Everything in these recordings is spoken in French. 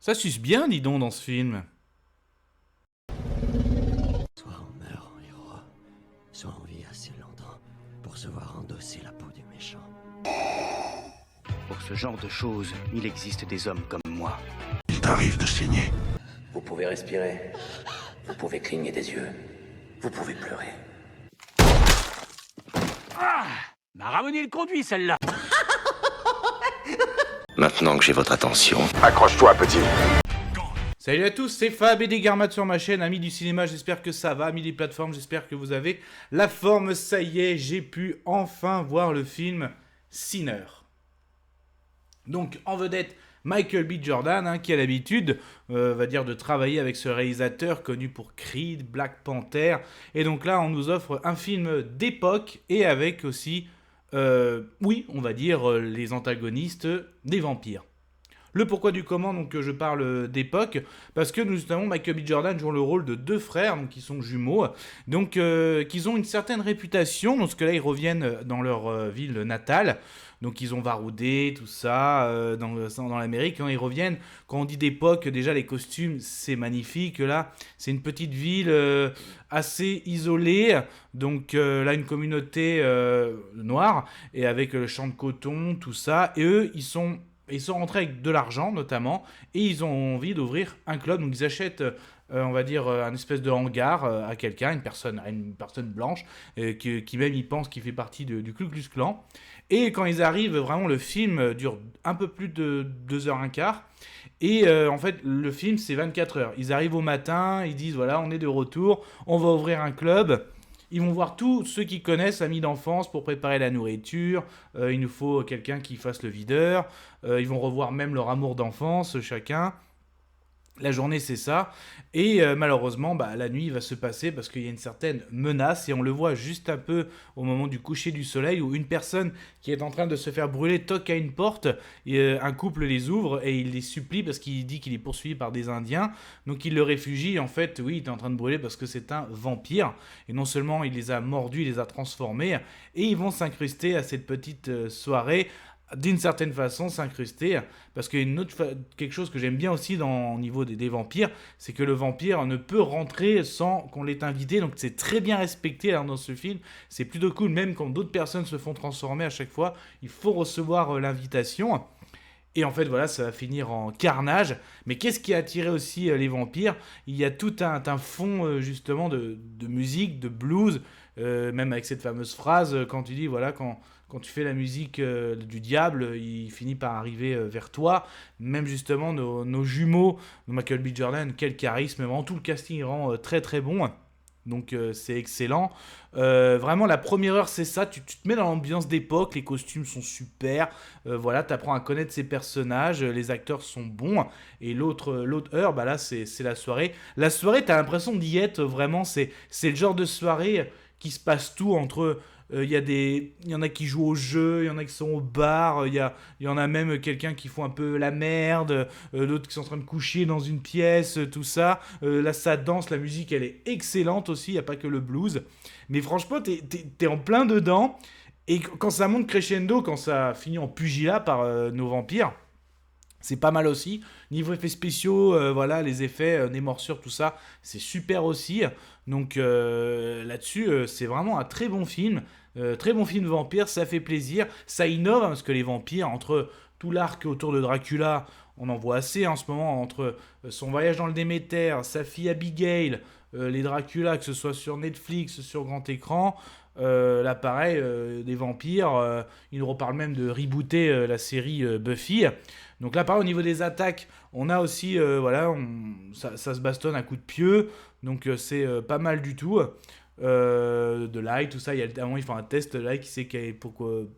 Ça suce bien, dis donc, dans ce film. Soit on meurt en héros, soit on vit assez longtemps pour se voir endosser la peau du méchant. Pour ce genre de choses, il existe des hommes comme moi. Il t'arrive de saigner. Vous pouvez respirer. Vous pouvez cligner des yeux. Vous pouvez pleurer. M'a ramené le conduit, celle-là. Maintenant que j'ai votre attention, Accroche-toi, petit. Salut à tous, c'est Fab et des Garmates sur ma chaîne, amis du cinéma, j'espère que ça va, amis des plateformes, j'espère que vous avez la forme, ça y est, j'ai pu enfin voir le film Sinner. Donc, en vedette, Michael B. Jordan, qui a l'habitude, va dire, de travailler avec ce réalisateur connu pour Creed, Black Panther, et donc là, on nous offre un film d'époque, et avec aussi, oui, on va dire, les antagonistes des vampires. Le pourquoi du comment, donc je parle d'époque, parce que justement Michael B. Jordan joue le rôle de deux frères, donc qui sont jumeaux, donc qui ont une certaine réputation, donc que là ils reviennent dans leur ville natale, donc ils ont varoudé, tout ça, dans l'Amérique, quand ils reviennent, quand on dit d'époque, déjà les costumes, c'est magnifique, là, c'est une petite ville assez isolée, donc là une communauté noire, et avec le champ de coton, tout ça, et eux, ils sont rentrés avec de l'argent, notamment, et ils ont envie d'ouvrir un club. Donc, ils achètent, on va dire, un espèce de hangar à quelqu'un, à une personne blanche, qui même, ils pensent qu'il fait partie du Ku Klux Klan. Et quand ils arrivent, vraiment, le film dure un peu plus de 2h15. Et en fait, le film, c'est 24 heures. Ils arrivent au matin, ils disent, voilà, on est de retour, on va ouvrir un club. Ils vont voir tous ceux qui connaissent, amis d'enfance, pour préparer la nourriture. Il nous faut quelqu'un qui fasse le videur. Ils vont revoir même leur amour d'enfance, chacun. La journée, c'est ça. Et malheureusement, la nuit va se passer parce qu'il y a une certaine menace. Et on le voit juste un peu au moment du coucher du soleil où une personne qui est en train de se faire brûler toque à une porte. Et, un couple les ouvre et il les supplie parce qu'il dit qu'il est poursuivi par des Indiens. Donc il le réfugie. En fait, oui, il est en train de brûler parce que c'est un vampire. Et non seulement il les a mordus, il les a transformés. Et ils vont s'incruster à cette petite soirée, d'une certaine façon s'incruster, parce qu'il y a quelque chose que j'aime bien aussi au niveau des vampires, c'est que le vampire ne peut rentrer sans qu'on l'ait invité, donc c'est très bien respecté dans ce film, c'est plutôt cool, même quand d'autres personnes se font transformer à chaque fois, il faut recevoir l'invitation. Et en fait, voilà, ça va finir en carnage. Mais qu'est-ce qui a attiré aussi les vampires? Il y a tout un fond, justement, de musique, de blues, même avec cette fameuse phrase, quand tu dis, voilà, quand tu fais la musique du diable, il finit par arriver vers toi. Même, justement, nos jumeaux, Michael B. Jordan, quel charisme, vraiment, tout le casting rend très, très bon. Donc c'est excellent. Vraiment la première heure c'est ça, tu te mets dans l'ambiance d'époque, les costumes sont super, voilà, tu apprends à connaître ces personnages, les acteurs sont bons, et l'autre heure, là c'est la soirée. La soirée, tu as l'impression d'y être, vraiment, c'est le genre de soirée qui se passe tout entre... Il y en a qui jouent au jeu, il y en a qui sont au bar, il y en a même quelqu'un qui font un peu la merde, d'autres qui sont en train de coucher dans une pièce, tout ça. Là, ça danse, la musique, elle est excellente aussi, il n'y a pas que le blues. Mais franchement, t'es en plein dedans. Et quand ça monte crescendo, quand ça finit en pugilat par nos vampires, c'est pas mal aussi. Niveau effets spéciaux, voilà, les effets, des morsures, tout ça, c'est super aussi. Donc là-dessus, c'est vraiment un très bon film. Très bon film vampire, ça fait plaisir. Ça innove, parce que les vampires, entre tout l'arc autour de Dracula, on en voit assez en ce moment, entre son voyage dans le Déméter, sa fille Abigail, les Dracula, que ce soit sur Netflix, sur grand écran. Là, pareil, des vampires. Ils nous reparlent même de rebooter la série Buffy. Donc là, pareil, au niveau des attaques, on a aussi, voilà, ça se bastonne à coups de pieux. Donc c'est pas mal du tout. De like, tout ça. À un moment, ils font un test like, qui sait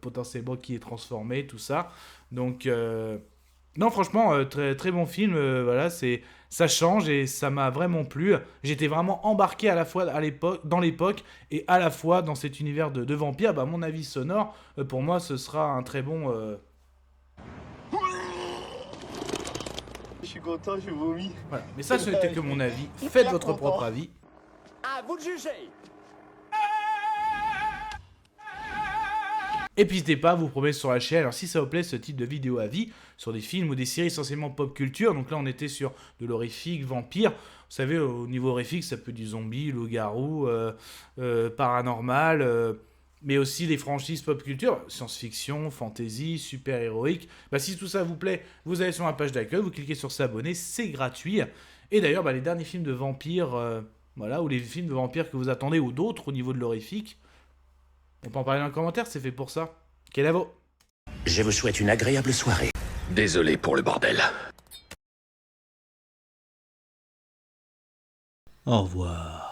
potentiellement qui est transformé, tout ça. Donc, non, franchement, très, très bon film. Voilà, ça change et ça m'a vraiment plu. J'étais vraiment embarqué à la fois dans l'époque et à la fois dans cet univers de vampires. Mon avis sonore, pour moi, ce sera un très bon. Je suis content, je vomis. Voilà. Mais ça, ce n'était que mon avis. Faites votre propre avis. À vous de juger. Et puis n'hésitez pas à vous promener sur la chaîne, alors si ça vous plaît ce type de vidéo à vie, sur des films ou des séries essentiellement pop culture, donc là on était sur de l'horrifique, vampire, vous savez au niveau horrifique ça peut être du zombie, loup-garou, paranormal, mais aussi les franchises pop culture, science-fiction, fantasy, super-héroïque. Bah, si tout ça vous plaît, vous allez sur ma page d'accueil, vous cliquez sur s'abonner, c'est gratuit. Et d'ailleurs, les derniers films de vampires, ou les films de vampires que vous attendez, ou d'autres au niveau de l'horrifique, on peut en parler dans les commentaires, c'est fait pour ça. Quel est vous? Je vous souhaite une agréable soirée. Désolé pour le bordel. Au revoir.